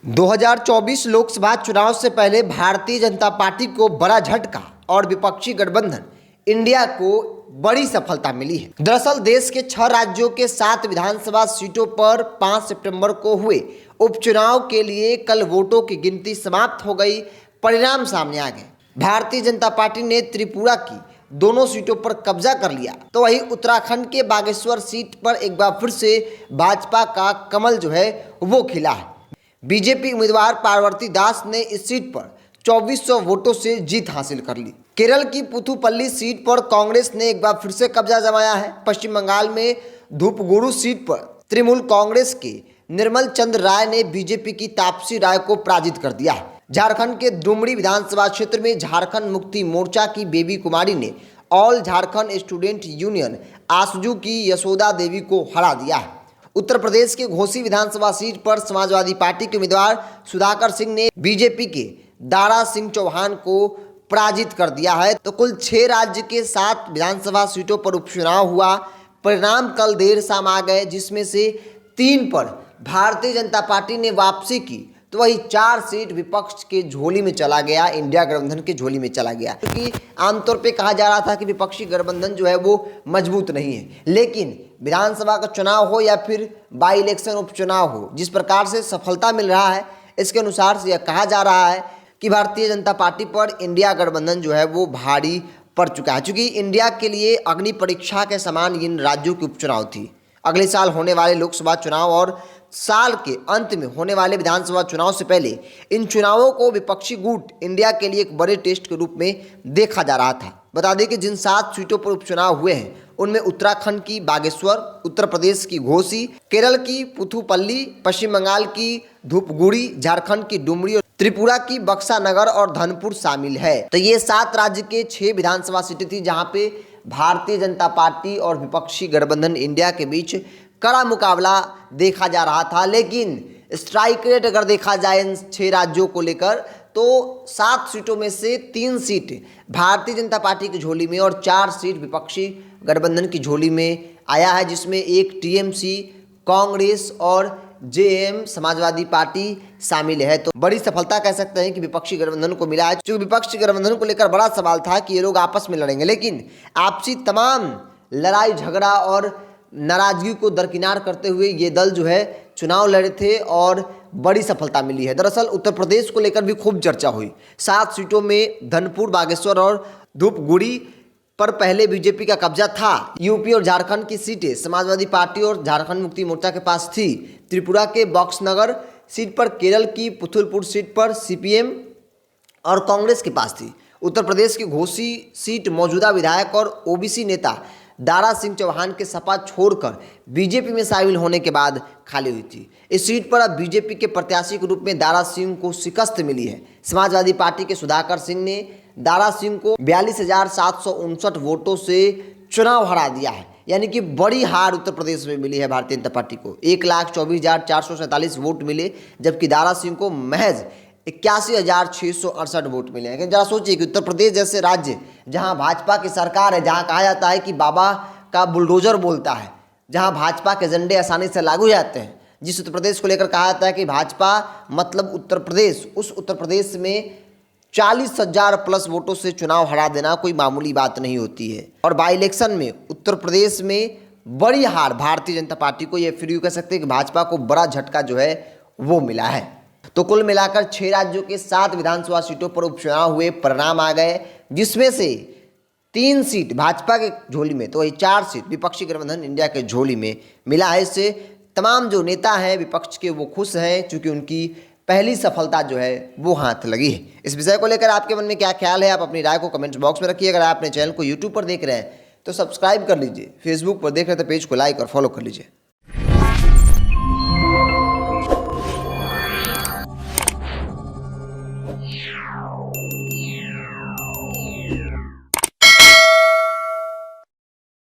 2024 लोकसभा चुनाव से पहले भारतीय जनता पार्टी को बड़ा झटका और विपक्षी गठबंधन इंडिया को बड़ी सफलता मिली है। दरअसल देश के 6 राज्यों के 7 विधानसभा सीटों पर 5 सितंबर को हुए उपचुनाव के लिए कल वोटों की गिनती समाप्त हो गई। परिणाम सामने आ गए। भारतीय जनता पार्टी ने त्रिपुरा की दोनों सीटों पर कब्जा कर लिया, तो वहीं उत्तराखंड के बागेश्वर सीट पर एक बार फिर से भाजपा का कमल जो है वो खिला है। बीजेपी उम्मीदवार पार्वती दास ने इस सीट पर 2400 वोटों से जीत हासिल कर ली। केरल की पुथुपल्ली सीट पर कांग्रेस ने एक बार फिर से कब्जा जमाया है। पश्चिम बंगाल में धूपगुड़ू सीट पर तृणमूल कांग्रेस के निर्मल चंद्र राय ने बीजेपी की तापसी राय को पराजित कर दिया है। झारखंड के डुमरी विधानसभा क्षेत्र में झारखंड मुक्ति मोर्चा की बेबी कुमारी ने ऑल झारखंड स्टूडेंट यूनियन आसजू की यशोदा देवी को हरा दिया है। उत्तर प्रदेश के घोसी विधानसभा सीट पर समाजवादी पार्टी के उम्मीदवार सुधाकर सिंह ने बीजेपी के दारा सिंह चौहान को पराजित कर दिया है। तो कुल 6 राज्य के 7 विधानसभा सीटों पर उपचुनाव हुआ। परिणाम कल देर शाम आ गए, जिसमें से 3 पर भारतीय जनता पार्टी ने वापसी की, तो वही 4 सीट विपक्ष के झोली में चला गया, इंडिया गठबंधन के झोली में चला गया। क्योंकि आमतौर पे कहा जा रहा था कि विपक्षी गठबंधन जो है वो मजबूत नहीं है, लेकिन विधानसभा का चुनाव हो या फिर बाई इलेक्शन उपचुनाव हो, जिस प्रकार से सफलता मिल रहा है, इसके अनुसार से यह कहा जा रहा है कि भारतीय जनता पार्टी पर इंडिया गठबंधन जो है वो भारी पड़ चुका है। चूँकि इंडिया के लिए अग्नि परीक्षा के समान इन राज्यों की उपचुनाव थी। अगले साल होने वाले लोकसभा चुनाव और साल के अंत में होने वाले विधानसभा चुनाव से पहले इन चुनावों को विपक्षी गुट इंडिया के लिए एक बड़े टेस्ट के रूप में देखा जा रहा था। बता दें कि जिन 7 सीटों पर उपचुनाव हुए हैं उनमें उत्तराखंड की बागेश्वर, उत्तर प्रदेश की घोसी, केरल की पुथुपल्ली, पश्चिम बंगाल की धूपगुड़ी, झारखंड की डुमरी, त्रिपुरा की बक्सा नगर और धनपुर शामिल है। तो ये 7 राज्य के 6 विधानसभा सीटें थी जहां पे भारतीय जनता पार्टी और विपक्षी गठबंधन इंडिया के बीच कड़ा मुकाबला देखा जा रहा था। लेकिन स्ट्राइक रेट अगर देखा जाए इन 6 राज्यों को लेकर, तो 7 सीटों में से 3 सीट भारतीय जनता पार्टी की झोली में और 4 सीट विपक्षी गठबंधन की झोली में आया है, जिसमें एक टीएमसी, कांग्रेस और जेएम समाजवादी पार्टी शामिल है। तो बड़ी सफलता कह सकते हैं कि विपक्षी गठबंधन को मिला है। क्योंकि विपक्षी गठबंधन को लेकर बड़ा सवाल था कि ये लोग आपस में लड़ेंगे, लेकिन आपसी तमाम लड़ाई झगड़ा और नाराजगी को दरकिनार करते हुए ये दल जो है चुनाव लड़े थे और बड़ी सफलता मिली है। दरअसल उत्तर प्रदेश को लेकर भी खूब चर्चा हुई। 7 सीटों में धनपुर, बागेश्वर और धूपगुड़ी पर पहले बीजेपी का कब्जा था। यूपी और झारखंड की सीटें समाजवादी पार्टी और झारखंड मुक्ति मोर्चा के पास थी। त्रिपुरा के बक्सनगर सीट पर, केरल की पुथुलपुर सीट पर सीपीएम और कांग्रेस के पास थी। उत्तर प्रदेश की घोसी सीट मौजूदा विधायक और ओबीसी नेता दारा सिंह चौहान के सपा छोड़कर बीजेपी में शामिल होने के बाद खाली हुई थी। इस सीट पर अब बीजेपी के प्रत्याशी के रूप में दारा सिंह को शिकस्त मिली है। समाजवादी पार्टी के सुधाकर सिंह ने दारा सिंह को 42,759 वोटों से चुनाव हरा दिया है। यानी कि बड़ी हार उत्तर प्रदेश में मिली है भारतीय जनता पार्टी को। 1,24,447 वोट मिले, जबकि दारा सिंह को महज 81,668 वोट मिले हैं। जरा सोचिए कि उत्तर प्रदेश जैसे राज्य जहां भाजपा की सरकार है, जहां कहा जाता है कि बाबा का बुलडोजर बोलता है, जहां भाजपा के एजेंडे आसानी से लागू हो जाते हैं, जिस उत्तर प्रदेश को लेकर कहा जाता है कि भाजपा मतलब उत्तर प्रदेश, उस उत्तर प्रदेश में 40,000 प्लस वोटों से चुनाव हरा देना कोई मामूली बात नहीं होती है। और बाई इलेक्शन में उत्तर प्रदेश में बड़ी हार भारतीय जनता पार्टी को, ये फिर यूँ कह सकते हैं कि भाजपा को बड़ा झटका जो है वो मिला है। तो कुल मिलाकर 6 राज्यों के 7 विधानसभा सीटों पर उपचुनाव हुए, परिणाम आ गए, जिसमें से 3 सीट भाजपा के झोली में, तो वही 4 सीट विपक्षी गठबंधन इंडिया के झोली में मिला है। इससे तमाम जो नेता हैं विपक्ष के वो खुश हैं, क्योंकि उनकी पहली सफलता जो है वो हाथ लगी है। इस विषय को लेकर आपके मन में क्या ख्याल है, आप अपनी राय को कमेंट बॉक्स में रखिए। अगर आप अपने चैनल को यूट्यूब पर देख रहे हैं तो सब्सक्राइब कर लीजिए, फेसबुक पर देख रहे हैं तो पेज को लाइक और फॉलो कर लीजिए।